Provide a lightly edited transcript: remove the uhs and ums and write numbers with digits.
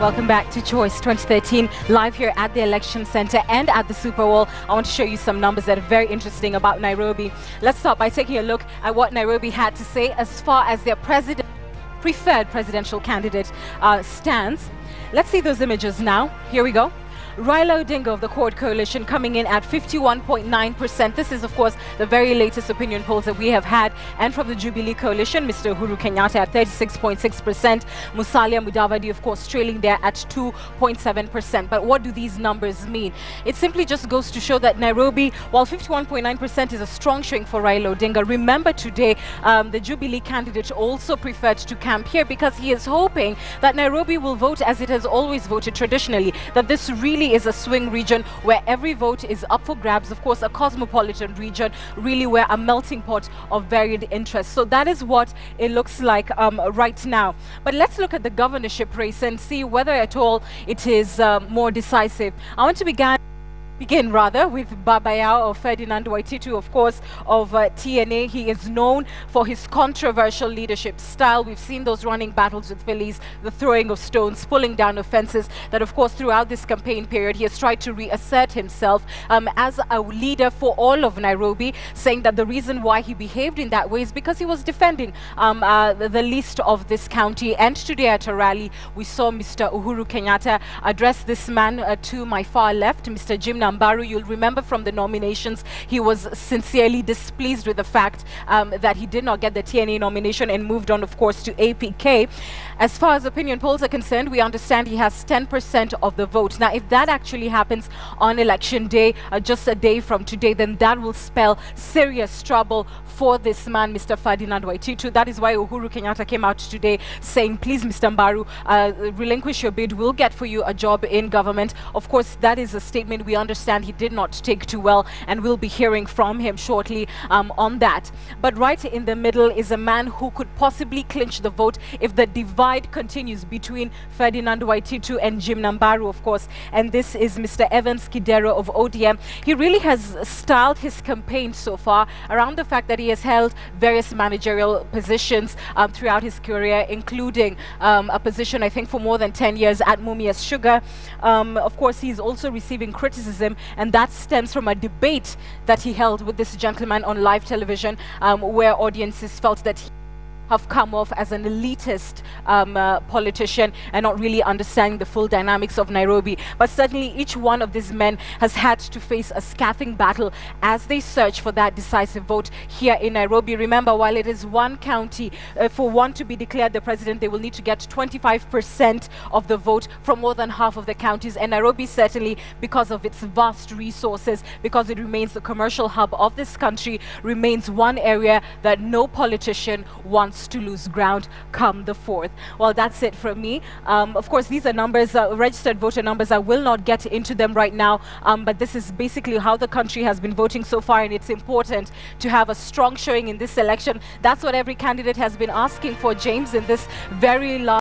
Welcome back to Choice 2013, live here at the Election Center and at the Super Wall. I want to show you some numbers that are very interesting about Nairobi. Let's start by taking a look at what Nairobi had to say as far as their preferred presidential candidate stands. Let's see those images now. Here we go. Raila Odinga of the Accord Coalition coming in at 51.9%. This is, of course, the very latest opinion polls that we have had. And from the Jubilee Coalition, Mr. Uhuru Kenyatta at 36.6%. Musalia Mudavadi, of course, trailing there at 2.7%. But what do these numbers mean? It simply just goes to show that Nairobi, while 51.9% is a strong showing for Raila Odinga, remember today the Jubilee candidate also preferred to camp here because he is hoping that Nairobi will vote as it has always voted traditionally, that this really is a swing region where every vote is up for grabs. Of course, a cosmopolitan region, really where a melting pot of varied interests. So that is what it looks like right now. But let's look at the governorship race and see whether at all it is more decisive. I want to begin with Babayao of Ferdinand Waititu, of course, of TNA. He is known for his controversial leadership style. We've seen those running battles with police, the throwing of stones, pulling down offences, that of course throughout this campaign period he has tried to reassert himself as a leader for all of Nairobi, saying that the reason why he behaved in that way is because he was defending the least of this county. And today at a rally, we saw Mr. Uhuru Kenyatta address this man to my far left, Mr. Jim Nambaru. You'll remember from the nominations, he was sincerely displeased with the fact that he did not get the TNA nomination and moved on, of course, to APK. As far as opinion polls are concerned, we understand he has 10% of the vote. Now, if that actually happens on election day, just a day from today, then that will spell serious trouble for this man, Mr. Ferdinand Waititu. That is why Uhuru Kenyatta came out today saying, please, Mr. Mbaru, relinquish your bid. We'll get for you a job in government. Of course, that is a statement we understand he did not take too well, and we'll be hearing from him shortly on that. But right in the middle is a man who could possibly clinch the vote if the divide continues between Ferdinand Waititu and Jim Nambaru, of course. And this is Mr. Evans Kidero of ODM. He really has styled his campaign so far around the fact that he has held various managerial positions throughout his career, including a position, I think, for more than 10 years at Mumias Sugar. Of course, he's also receiving criticism, and that stems from a debate that he held with this gentleman on live television, where audiences felt that he have come off as an elitist politician and not really understanding the full dynamics of Nairobi. But certainly each one of these men has had to face a scathing battle as they search for that decisive vote here in Nairobi. Remember, while it is one county, for one to be declared the president, they will need to get 25% of the vote from more than half of the counties. And Nairobi, certainly because of its vast resources, because it remains the commercial hub of this country, remains one area that no politician wants to lose ground come the 4th. Well, that's it from me. Of course, these are numbers, registered voter numbers. I will not get into them right now, but this is basically how the country has been voting so far, and it's important to have a strong showing in this election. That's what every candidate has been asking for, James, in this very large